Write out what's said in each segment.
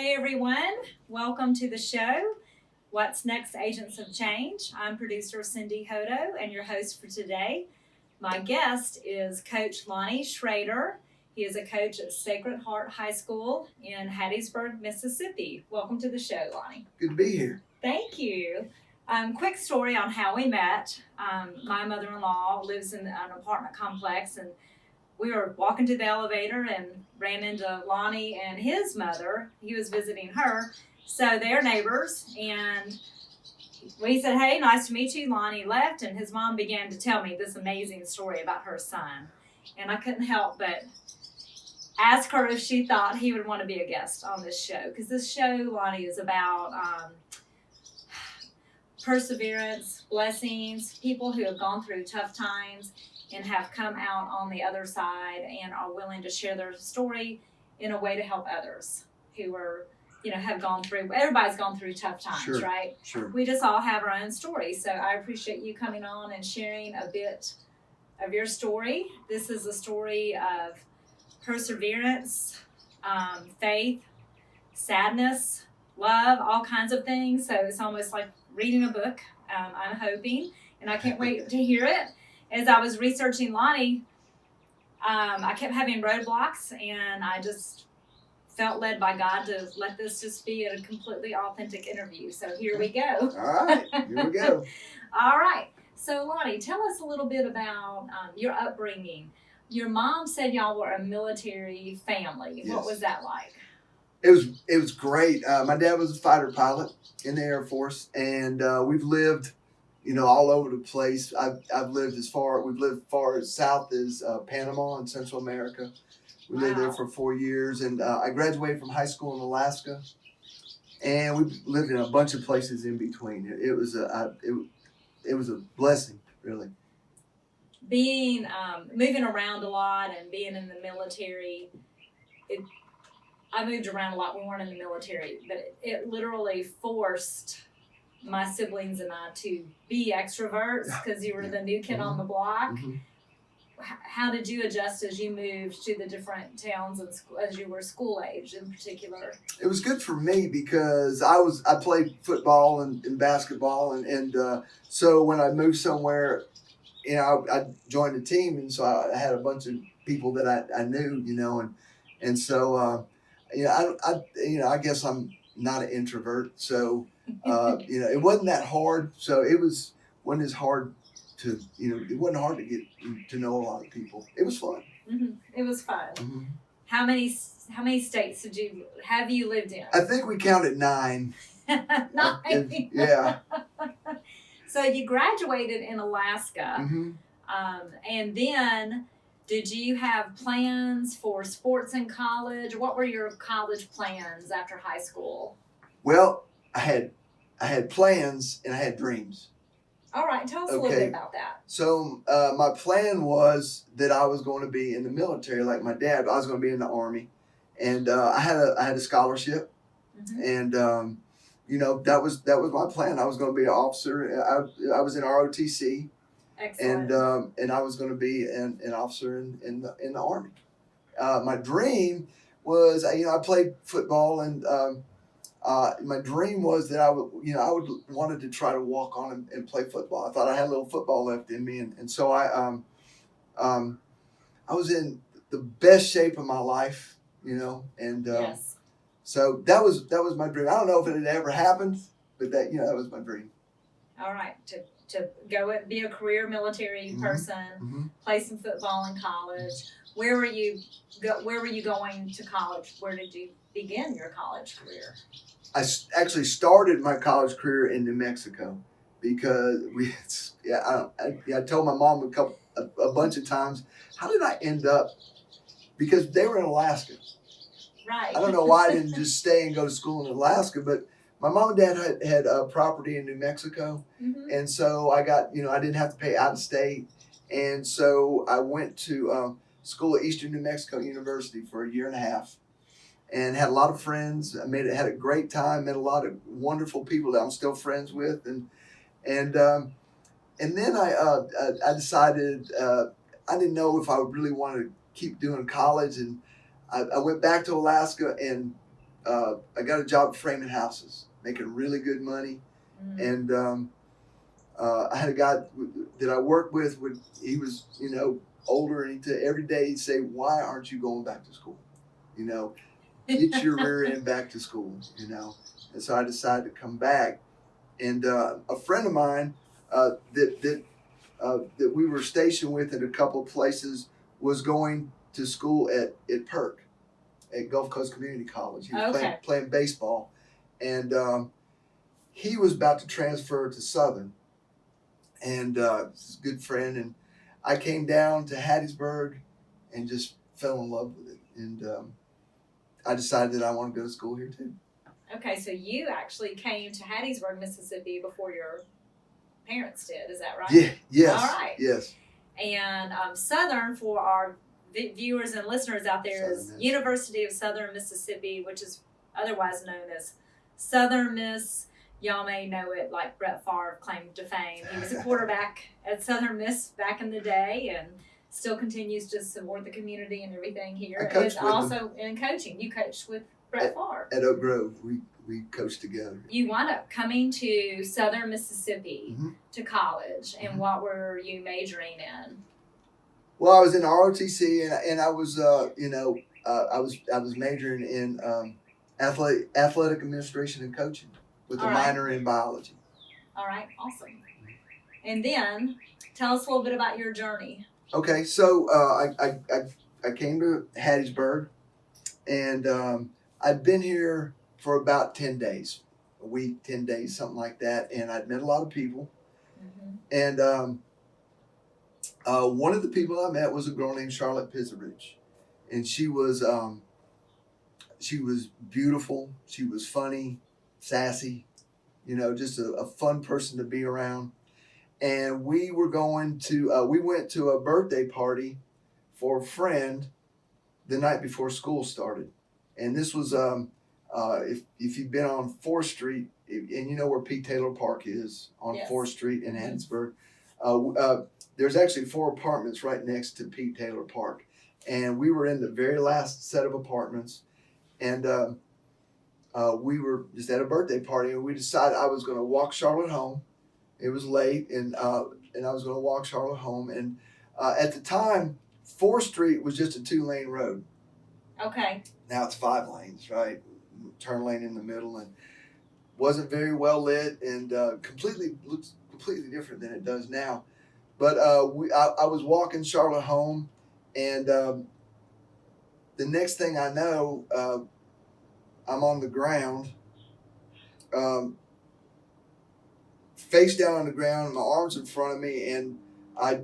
Hey everyone, welcome to the show. What's Next Agents of Change? I'm producer Cindy Hodo and your host for today. My guest is Coach Lonnie Schrader. He is a coach at Sacred Heart High School in Hattiesburg, Mississippi. Welcome to the show, Lonnie. Good to be here. Thank you. Quick story on how we met. My mother-in-law lives in an apartment complex, and we were walking to the elevator and ran into Lonnie and his mother. He was visiting her. So they're neighbors. And we said, hey, nice to meet you. Lonnie left, and his mom began to tell me this amazing story about her son. And I couldn't help but ask her if she thought he would want to be a guest on this show. Because this show, Lonnie, is about perseverance, blessings, people who have gone through tough times and have come out on the other side and are willing to share their story in a way to help others who are, have gone through, everybody's gone through tough times, Sure. right? Sure. We just all have our own story. So I appreciate you coming on and sharing a bit of your story. This is a story of perseverance, faith, sadness, love, all kinds of things. So it's almost like reading a book, I'm hoping, and I can't wait to hear it. As I was researching Lonnie, I kept having roadblocks, and I just felt led by God to let this just be a completely authentic interview. So here we go. All right, here we go. All right. So Lonnie, tell us a little bit about your upbringing. Your mom said y'all were a military family. Yes. What was that like? It was great. My dad was a fighter pilot in the Air Force, and we've lived, all over the place. We've lived far as south as Panama in Central America. We lived there for 4 years, and I graduated from high school in Alaska, and we lived in a bunch of places in between. It was a blessing, really. Being moving around a lot and being in the military, I moved around a lot. We weren't in the military, but it literally forced my siblings and I to be extroverts because you were the new kid on the block. Mm-hmm. How did you adjust as you moved to the different towns and as you were school age in particular? It was good for me because I played football and basketball, and so when I moved somewhere, I joined a team, and so I had a bunch of people that I knew, and so I guess I'm not an introvert, so it wasn't that hard. So wasn't as hard to it wasn't hard to get to know a lot of people. It was fun. Mm-hmm. It was fun. Mm-hmm. How many states have you lived in? I think we counted 9. 9. Yeah. So you graduated in Alaska, Mm-hmm. And then did you have plans for sports in college? What were your college plans after high school? Well, I had plans and I had dreams. All right, tell us a little bit about that. So my plan was that I was going to be in the military like my dad. I was going to be in the Army, and I had a scholarship, Mm-hmm. and that was my plan. I was going to be an officer. I was in ROTC. Excellent. And I was going to be an officer in the Army. My dream was I played football, and my dream was that I wanted to try to walk on and play football. I thought I had a little football left in me, and so I was in the best shape of my life, and yes. So that was my dream. I don't know if it had ever happened, but that was my dream. All right, to go and be a career military Mm-hmm. person, Mm-hmm. play some football in college. Where were you going to college? Where did you begin your college career? I actually started my college career in New Mexico because I told my mom a bunch of times, how did I end up? Because they were in Alaska. Right. I don't know why I didn't just stay and go to school in Alaska, but my mom and dad had a property in New Mexico, Mm-hmm. and so I got I didn't have to pay out of state, and so I went to school at Eastern New Mexico University for a year and a half. And had a lot of friends. I had a great time. Met a lot of wonderful people that I'm still friends with, and then I decided I didn't know if I would really want to keep doing college, and I went back to Alaska, and I got a job framing houses, making really good money. And I had a guy that I worked with. He was, older, and every day he'd say, "Why aren't you going back to school? Get your rear end back to school." And so I decided to come back. And a friend of mine that we were stationed with in a couple of places was going to school at PERC, at Gulf Coast Community College. He was playing baseball, and he was about to transfer to Southern, and he's a good friend. And I came down to Hattiesburg and just fell in love with it, and I decided that I want to go to school here too. Okay, so you actually came to Hattiesburg, Mississippi before your parents did, is that right? Yeah, yes. All right. Yes. And Southern, for our viewers and listeners out there, is University of Southern Mississippi, which is otherwise known as Southern Miss. Y'all may know it like Brett Favre claimed to fame. He was a quarterback at Southern Miss back in the day, and still continues to support the community and everything here. I coached and also in coaching. You coached with Brett Favre. At Oak Grove, we coached together. You wound up coming to Southern Mississippi to college, and what were you majoring in? Well, I was in ROTC, and I was, I was majoring in athletic administration and coaching with a minor in biology. All right, awesome. And then tell us a little bit about your journey. Okay, so I came to Hattiesburg, and I'd been here for about 10 days, a week, 10 days, something like that. And I'd met a lot of people. And one of the people I met was a girl named Charlotte Pizarich. And she was beautiful. She was funny, sassy, just a fun person to be around. And we went to a birthday party for a friend the night before school started. And this was, if you've been on 4th Street, and you know where Pete Taylor Park is, on 4th Street in Hattiesburg, there's actually 4 apartments right next to Pete Taylor Park. And we were in the very last set of apartments, and we were just at a birthday party, and we decided I was going to walk Charlotte home. It was late, and I was going to walk Charlotte home. And at the time, 4th Street was just a 2-lane road. Okay. Now it's 5 lanes, right? Turn lane in the middle, and wasn't very well lit, and looks completely different than it does now. But I was walking Charlotte home, and the next thing I know, I'm on the ground, face down on the ground, my arms in front of me, and I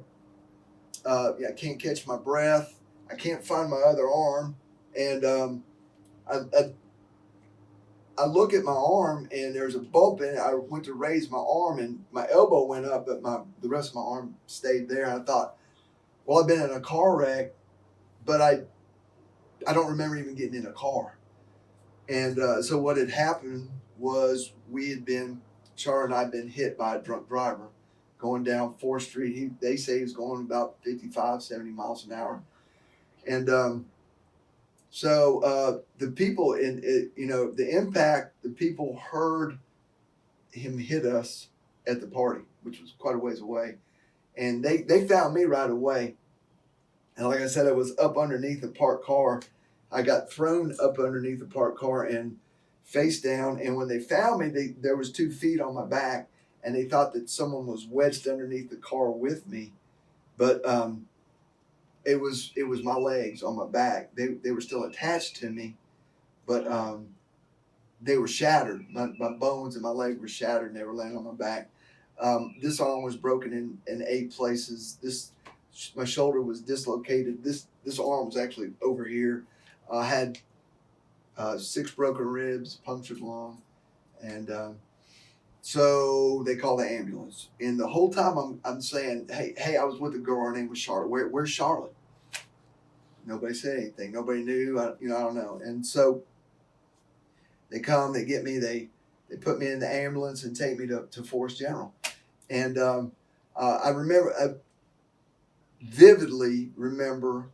can't catch my breath. I can't find my other arm. And I look at my arm, and there's a bump in it. I went to raise my arm, and my elbow went up, but the rest of my arm stayed there. And I thought, well, I've been in a car wreck, but I don't remember even getting in a car. And so what had happened was Char and I had been hit by a drunk driver going down 4th Street. They say he was going about 55, 70 miles an hour. And so the people the impact, the people heard him hit us at the party, which was quite a ways away. And they found me right away. And like I said, I was up underneath a parked car. I got thrown up underneath a parked car and face down. And when they found me, there was 2 feet on my back, and they thought that someone was wedged underneath the car with me. But it was my legs on my back. They were still attached to me, but they were shattered. My bones and my leg were shattered, and they were laying on my back. This arm was broken in 8 places. My shoulder was dislocated. This arm was actually over here. I had 6 broken ribs, punctured lung, and so they called the ambulance. And the whole time I'm saying, hey, I was with a girl. Her name was Charlotte. Where's Charlotte? Nobody said anything. Nobody knew. I don't know. And so they come, they get me, they put me in the ambulance and take me to Forest General. And I vividly remember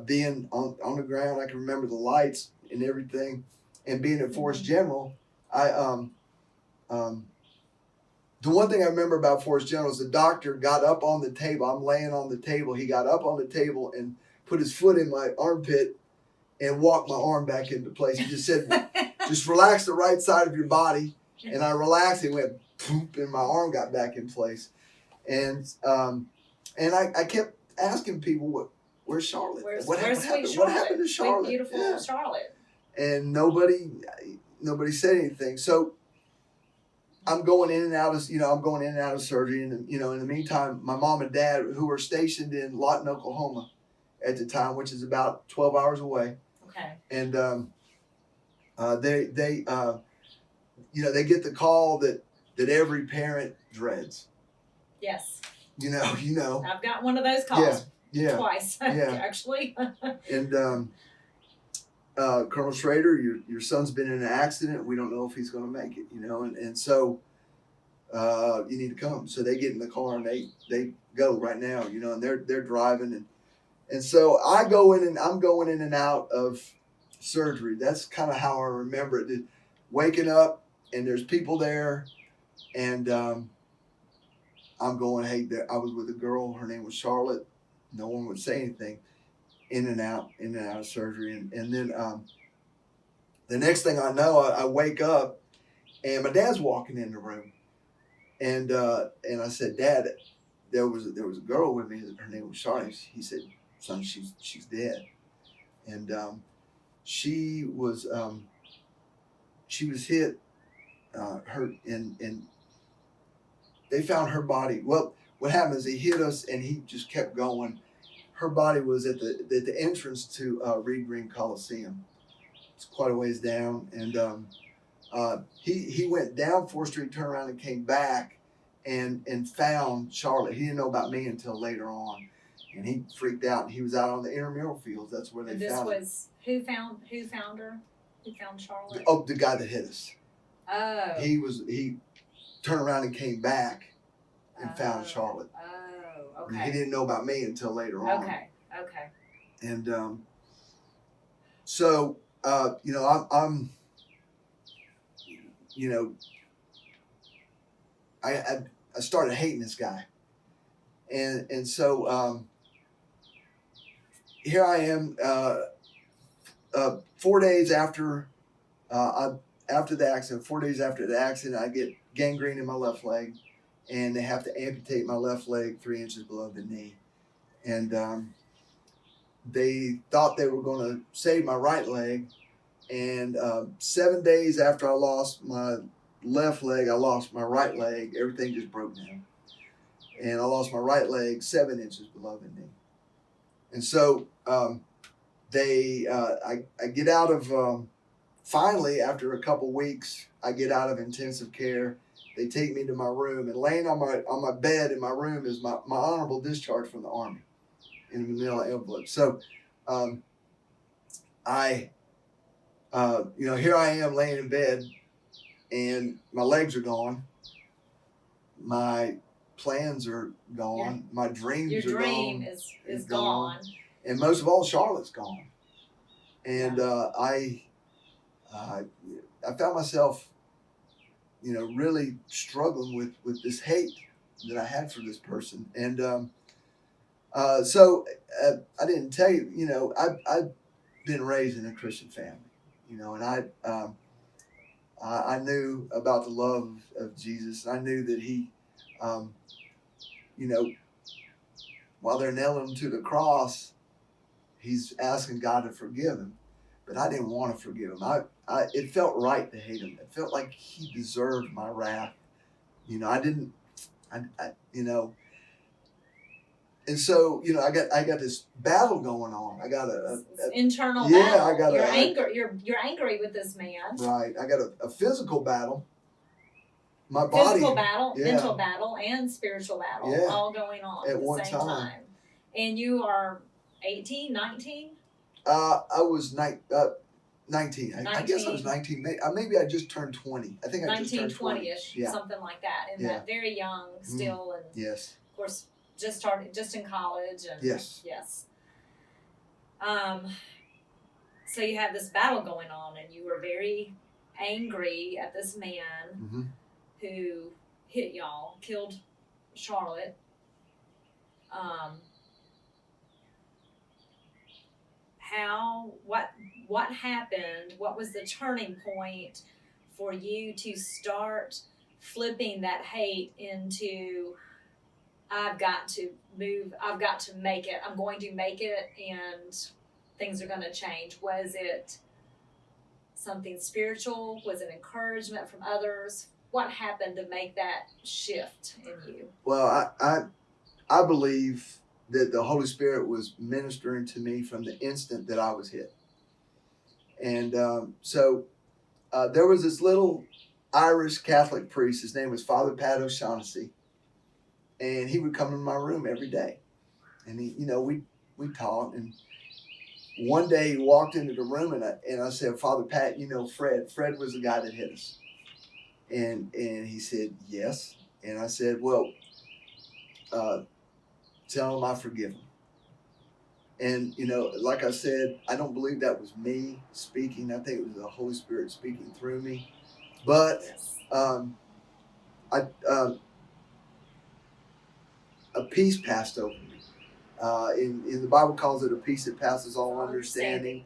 being on the ground. I can remember the lights and everything. and being at Forest General, I the one thing I remember about Forest General is the doctor got up on the table. I'm laying on the table. He got up on the table and put his foot in my armpit and walked my arm back into place. He just said, just relax the right side of your body. And I relaxed and went poop, and my arm got back in place. And I kept asking people, where's Charlotte? What happened? What happened to Charlotte? Sweet, beautiful Charlotte. And nobody said anything. So I'm going in and out of surgery, and in the meantime, my mom and dad, who were stationed in Lawton, Oklahoma, at the time, which is about 12 hours away. Okay. And they get the call that every parent dreads. Yes. You know. I've got one of those calls. Yeah. Twice, actually. And Colonel Schrader, your son's been in an accident. We don't know if he's going to make it. And so you need to come. So they get in the car and they go right now. And they're driving and so I'm going in and out of surgery. That's kind of how I remember it. Waking up and there's people there, and I'm going, hey, I was with a girl. Her name was Charlotte. No one would say anything. In and out of surgery, and then the next thing I know, I wake up, and my dad's walking in the room, and I said, Dad, there was a girl with me. Her name was Charlotte. He said, son, she's dead, and she was hit, hurt, and they found her body. Well, what happened is he hit us, and he just kept going. Her body was at the entrance to Reed Green Coliseum. It's quite a ways down, and he went down 4th Street, turned around, and came back, and found Charlotte. He didn't know about me until later on, and he freaked out. And he was out on the intramural fields. That's where they found her. Who found her? Who found Charlotte? Oh, the guy that hit us. Oh. He turned around and came back and found Charlotte. Oh, okay. He didn't know about me until later on. Okay. And so I'm I started hating this guy, and so here I am 4 days after the accident. 4 days after the accident, I get gangrene in my left leg, and they have to amputate my left leg 3 inches below the knee. And they thought they were going to save my right leg. And 7 days after I lost my left leg, I lost my right leg. Everything just broke down. And I lost my right leg 7 inches below the knee. And so I get out of, finally, after a couple weeks, I get out of intensive care. They take me to my room, and laying on my bed in my room is my honorable discharge from the Army in a manila envelope. So here I am laying in bed, and my legs are gone. My plans are gone. My dreams are gone. Your dream is gone. And most of all, Charlotte's gone. And I found myself, really struggling with this hate that I had for this person. And so I didn't tell you, I've been raised in a Christian family, and I knew about the love of Jesus. I knew that he, while they're nailing him to the cross, he's asking God to forgive him. But I didn't want to forgive him. It felt right to hate him. It felt like he deserved my wrath. And so, I got this battle going on. I got a internal battle. Yeah, I got you're angry with this man. Right. I got a physical battle. My Physical body. battle, mental battle, and spiritual battle all going on at the same time. And you are 18, 19? I was 19. I guess I was 19. Maybe I just turned 20. I think I just turned 20. 20-ish, something like that. And that very young still. And yes. Of course, just in college. And yes. Yes. So you have this battle going on, and you were very angry at this man Mm-hmm. who hit y'all, killed Charlotte. What happened? What was the turning point for you to start flipping that hate into I've got to move, I've got to make it, I'm going to make it, and things are going to change? Was it something spiritual? Was it encouragement from others? What happened to make that shift in you? Well, I believe that the Holy Spirit was ministering to me from the instant that I was hit. And so there was this little Irish Catholic priest. His name was Father Pat O'Shaughnessy. And he would come in my room every day. And he, we talked. And one day he walked into the room and I said, Father Pat, Fred was the guy that hit us. And he said, yes. And I said, well, tell him I forgive him. And, like I said, I don't believe that was me speaking. I think it was the Holy Spirit speaking through me. But Yes. A peace passed over me. In the Bible calls it a peace that passes all understanding.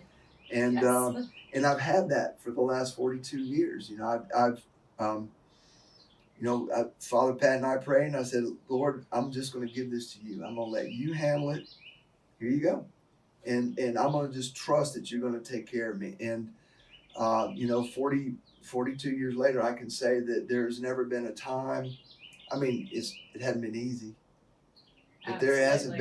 And Yes. And I've had that for the last 42 years. Father Pat and I prayed, and I said, Lord, I'm just going to give this to you. I'm going to let you handle it. Here you go. And I'm going to just trust that you're going to take care of me. And, 42 years later, I can say that there's never been a time. I mean, it hadn't been easy. But there hasn't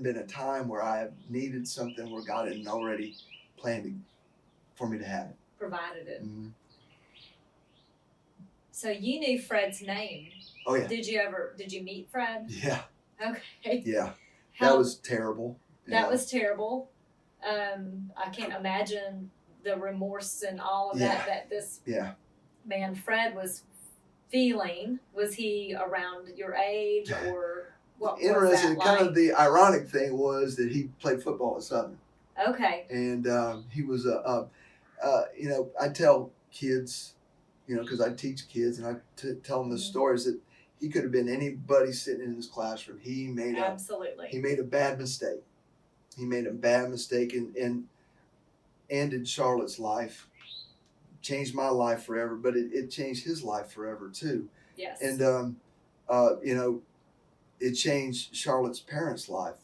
been a time where I have needed something where God hadn't already planned for me to have it. Provided it. Mm-hmm. So you knew Fred's name. Oh yeah. Did you meet Fred? Yeah. Okay. Yeah. That was terrible. That was terrible. I can't imagine the remorse and all of that this man Fred was feeling. Was he around your age, or what was that like? Interesting. Kind of the ironic thing was that he played football at Southern. Okay. And he was I tell kids, because I teach kids, and I tell them the stories that he could have been anybody sitting in his classroom. He made a bad mistake. He made a bad mistake and ended Charlotte's life, changed my life forever, but it changed his life forever too. Yes. And it changed Charlotte's parents' life.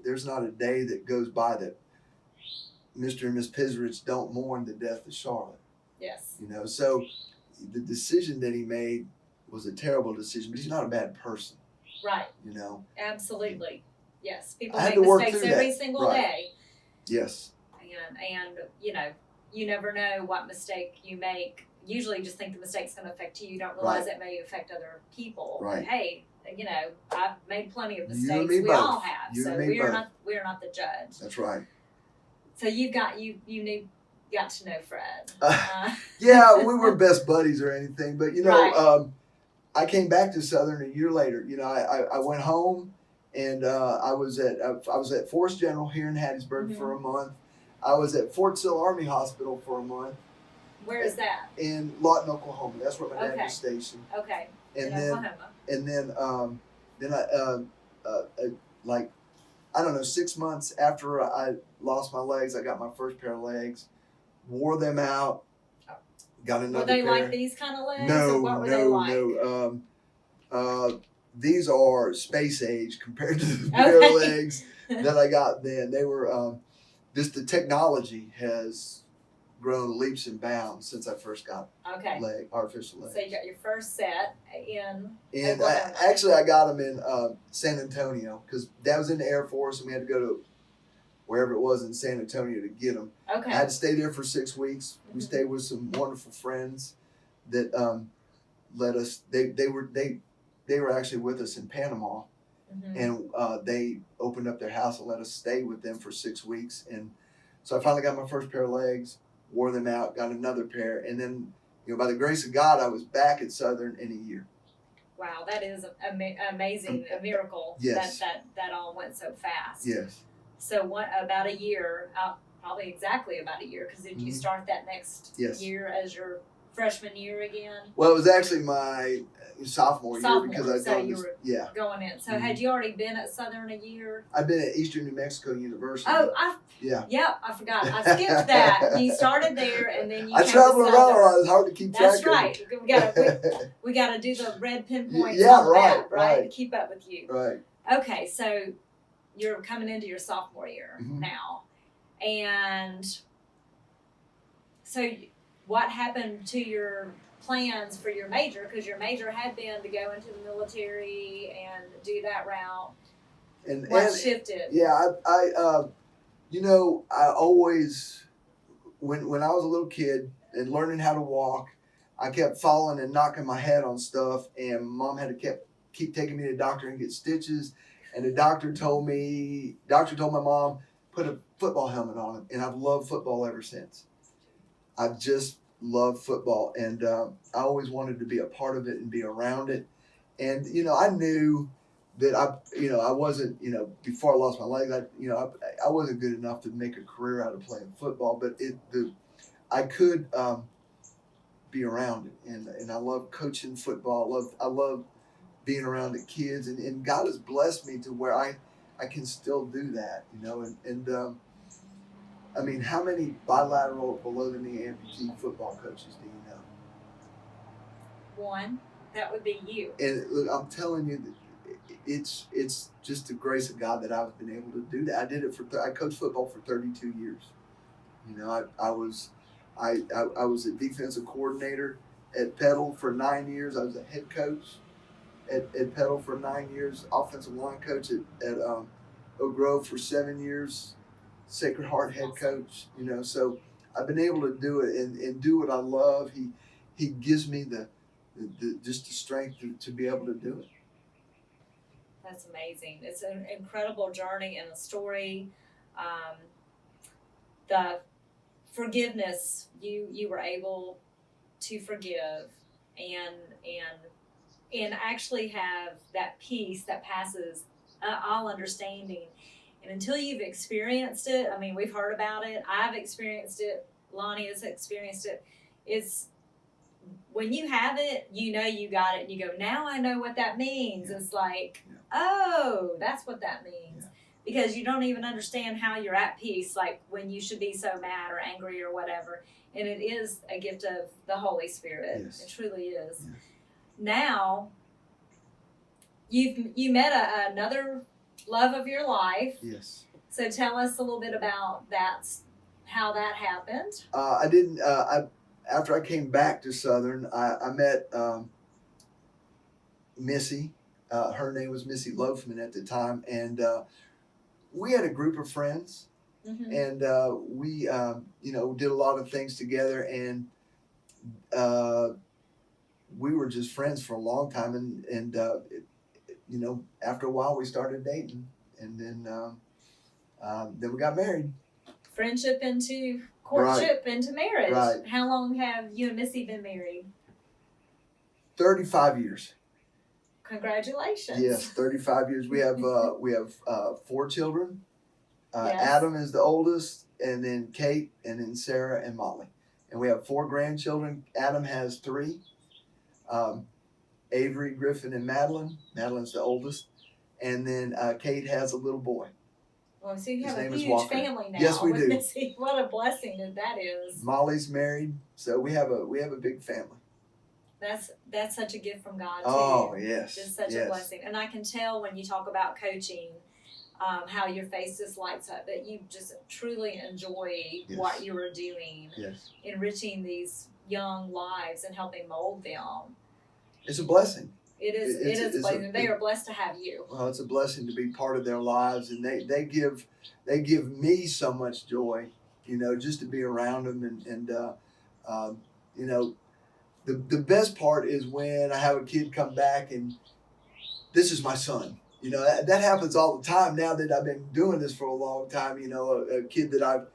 There's not a day that goes by that Mr. and Miss Pizrich don't mourn the death of Charlotte. Yes. So the decision that he made was a terrible decision, but he's not a bad person. Right. Absolutely. Yes. People make mistakes every single day. Yes. And you never know what mistake you make. Usually you just think the mistake's going to affect you. You don't realize it may affect other people. Right. And hey, I've made plenty of mistakes. You and me we both. all have. You so and me we're both. we're not the judge. That's right. So you got to know Fred. Yeah, we were best buddies or anything, but Right. I came back to Southern a year later. I went home, and I was at Forest General here in Hattiesburg for a month. I was at Fort Sill Army Hospital for a month. Where is that? In Lawton, Oklahoma. That's where my dad was stationed. Okay. And in then Oklahoma. And then I don't know, 6 months after I lost my legs, I got my first pair of legs, wore them out, got another pair. Were they like these kind of legs? No, or what were they like? no. These are space age compared to the pair of legs that I got then. They were, the technology has grown leaps and bounds since I first got artificial legs. So you got your first set in And Oklahoma. actually, I got them in San Antonio because Dad was in the Air Force, and we had to go to wherever it was in San Antonio to get them. Okay. I had to stay there for 6 weeks. We stayed with some wonderful friends that let us. They were actually with us in Panama, and they opened up their house and let us stay with them for 6 weeks. And so I finally got my first pair of legs, wore them out, got another pair, and then by the grace of God, I was back at Southern in a year. Wow, that is amazing, a miracle. Yes. That all went so fast. Yes. So about a year, probably exactly about a year, because did you Mhm. start that next Yes. year as your freshman year again? Well, it was actually my sophomore year because Sophomore, I so joined you this. were Yeah, going in. So Mhm. had you already been at Southern a year? I've been at Eastern New Mexico University. Oh, Yeah. I forgot. I skipped that. You started there, and then you I came travel to around a Southern. lot. It's hard to keep track. That's right. We gotta do the red pinpoints Yeah, on the right, map, right, to right. keep up with you. Right. Okay, so you're coming into your sophomore year Mhm. now, and so what happened to your plans for your major? Because your major had been to go into the military and do that route. And What and shifted? yeah, I always when I was a little kid and learning how to walk, I kept falling and knocking my head on stuff, and mom had to keep taking me to the doctor and get stitches. And the doctor told my mom, put a football helmet on it, and I've loved football ever since. I've just loved football, and I always wanted to be a part of it and be around it. And I knew that I wasn't, before I lost my leg, I wasn't good enough to make a career out of playing football, but I could be around it, and I love coaching football. I love being around the kids, and God has blessed me to where I can still do that, and I mean, how many bilateral below the knee amputee football coaches do you know? One, that would be you. And look, I'm telling you, it's just the grace of God that I've been able to do that. I coached football for 32 years. I was a defensive coordinator at Petal for 9 years. I was a head coach at Petal for 9 years, offensive line coach at Oak Grove for 7 years, Sacred Heart head coach. So I've been able to do it and do what I love. He gives me the just the strength to be able to do it. That's amazing. It's an incredible journey and a story. The forgiveness you were able to forgive and actually have that peace that passes all understanding. And until you've experienced it, I mean, we've heard about it. I've experienced it. Lonnie has experienced it. It's when you have it, you got it, and you go, now I know what that means. Yeah. It's like, Yeah. oh, that's what that means. Yeah. Because you don't even understand how you're at peace, like when you should be so mad or angry or whatever. And it is a gift of the Holy Spirit. Yes. It truly is. Yes. Now, you met another love of your life. Yes. So tell us a little bit about that, how that happened. I didn't. After I came back to Southern, I met Missy. Her name was Missy Loafman at the time, and we had a group of friends, Mm-hmm. and we did a lot of things together, and we were just friends for a long time, and after a while we started dating, and then we got married. Friendship into courtship into marriage. Right. How long have you and Missy been married? 35 years. Congratulations. Yes, 35 years. We have 4 children. Yes. Adam is the oldest, and then Kate, and then Sarah and Molly. And we have 4 grandchildren. Adam has 3. Avery, Griffin, and Madeline. Madeline's the oldest. And then Kate has a little boy. Well, so you His have a name is huge Walker. family now. Yes, we with do. Missy. What a blessing that is. Molly's married, so we have a big family. That's such a gift from God too. Oh, yes. Just such a blessing. And I can tell when you talk about coaching, how your face just lights up, that you just truly enjoy Yes. what you are doing, Yes. enriching these young lives and helping mold them. It's a blessing. It is a blessing. They are blessed to have you. Well, it's a blessing to be part of their lives, and they give me so much joy, just to be around them, and the best part is when I have a kid come back and this is my son. That happens all the time now that I've been doing this for a long time. A kid that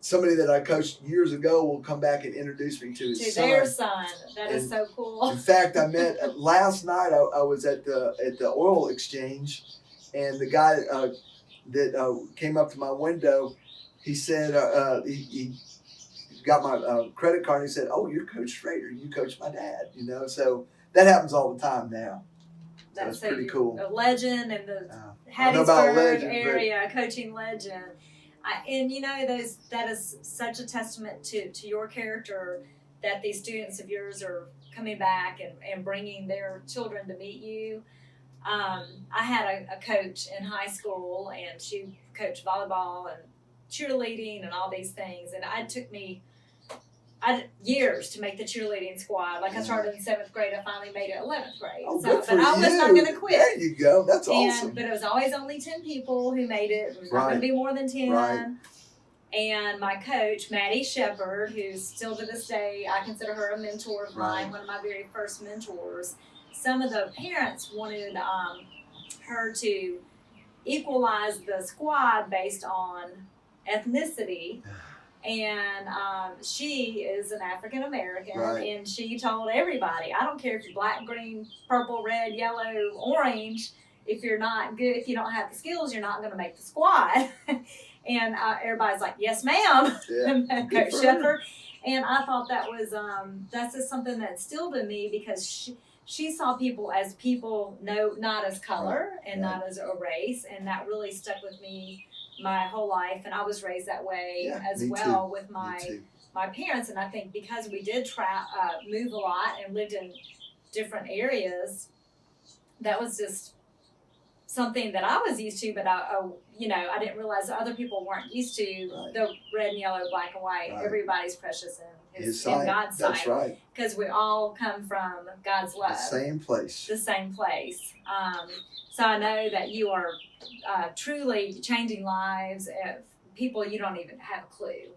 somebody that I coached years ago will come back and introduce me to his son. Their son. That is so cool. In fact, I met last night. I was at the oil exchange, and the guy that came up to my window, he said he got my credit card. And he said, "Oh, you're Coach Schrader. You coach my dad." You know, so that happens all the time now. So that's pretty cool. A legend in the I know about Hattiesburg legend, area, coaching legend. And you know, that is such a testament to your character, that these students of yours are coming back and bringing their children to meet you. I had a coach in high school, and she coached volleyball and cheerleading and all these things, and it took me years to make the cheerleading squad. Like I started in 7th grade, I finally made it 11th grade. Oh, so, good for but I was you. not going to quit. There you go. That's awesome. But it was always only 10 people who made it. It was not going to be more than 10. Right. And my coach, Maddie Shepard, who's still to this day, I consider her a mentor of mine, one of my very first mentors. Some of the parents wanted her to equalize the squad based on ethnicity. And she is an African American, and she told everybody, I don't care if you're black, green, purple, red, yellow, orange, if you're not good, if you don't have the skills, you're not going to make the squad. And everybody's like, yes, ma'am, Coach Shepard. And I thought that was, that's just something that instilled in me, because she saw people as people, not as color and not as a race. And that really stuck with me my whole life, and I was raised that way as well with my parents. And I think because we did move a lot and lived in different areas, that was just something that I was used to, but I didn't realize that other people weren't used to the red and yellow, black and white. Everybody's precious in God's sight. That's right. Because we all come from God's love. The same place. So I know that you are truly changing lives of people you don't even have a clue.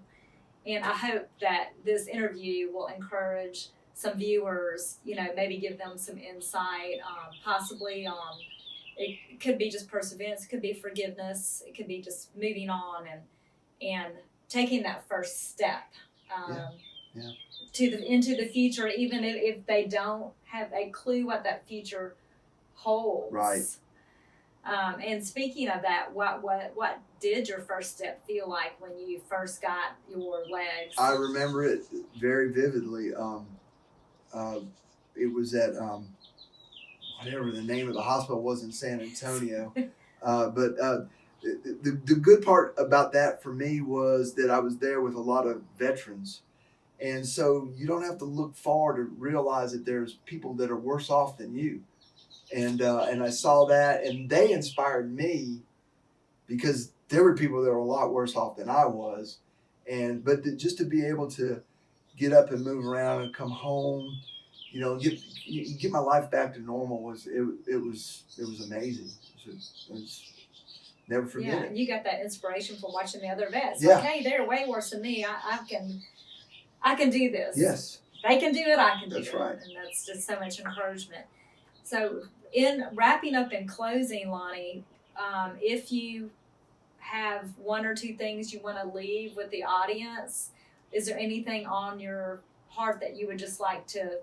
And I hope that this interview will encourage some viewers, maybe give them some insight, possibly on, it could be just perseverance, it could be forgiveness, it could be just moving on and taking that first step into the future, even if they don't have a clue what that future holds. Right. And speaking of that, what did your first step feel like when you first got your legs? I remember it very vividly. It was at whatever the name of the hospital was in San Antonio. But the good part about that for me was that I was there with a lot of veterans. And so you don't have to look far to realize that there's people that are worse off than you. And I saw that, and they inspired me, because there were people that were a lot worse off than I was. But just to be able to get up and move around and come home, get my life back to normal was amazing. It was never forget it. And you got that inspiration from watching the other vets. Yeah. Like, hey, they're way worse than me. I can do this. Yes. They can do it, I can do it. That's right. And that's just so much encouragement. So in wrapping up and closing, Lonnie, if you have one or two things you want to leave with the audience, is there anything on your heart that you would just like to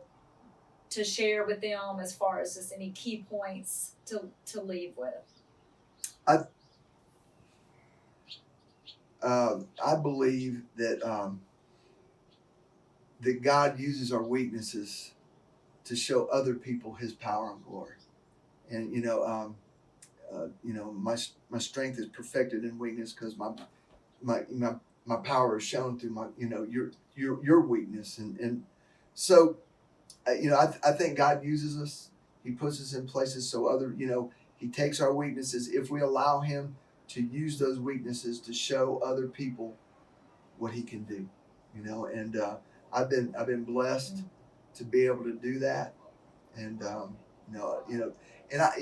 share with them, as far as just any key points to leave with? I believe that that God uses our weaknesses to show other people His power and glory. And my strength is perfected in weakness, because my power is shown through my your weakness. And so I think God uses us. He puts us in places so He takes our weaknesses, if we allow Him to use those weaknesses to show other people what He can do. And I've been blessed to be able to do that. And and I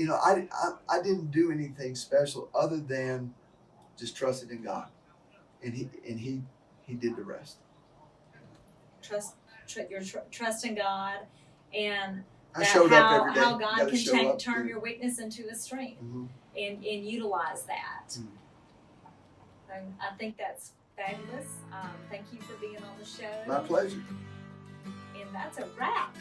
didn't do anything special other than just trusted in God, and he did the rest. Trust in God, and I showed up every day. How God can turn your weakness into a strength, and utilize that. I think that's fabulous. Thank you for being on the show. My pleasure. And that's a wrap.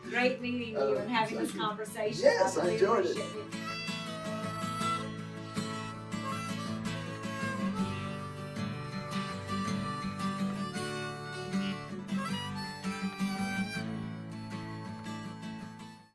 Great meeting you and having this conversation. Yes, I enjoyed it. Appreciate it.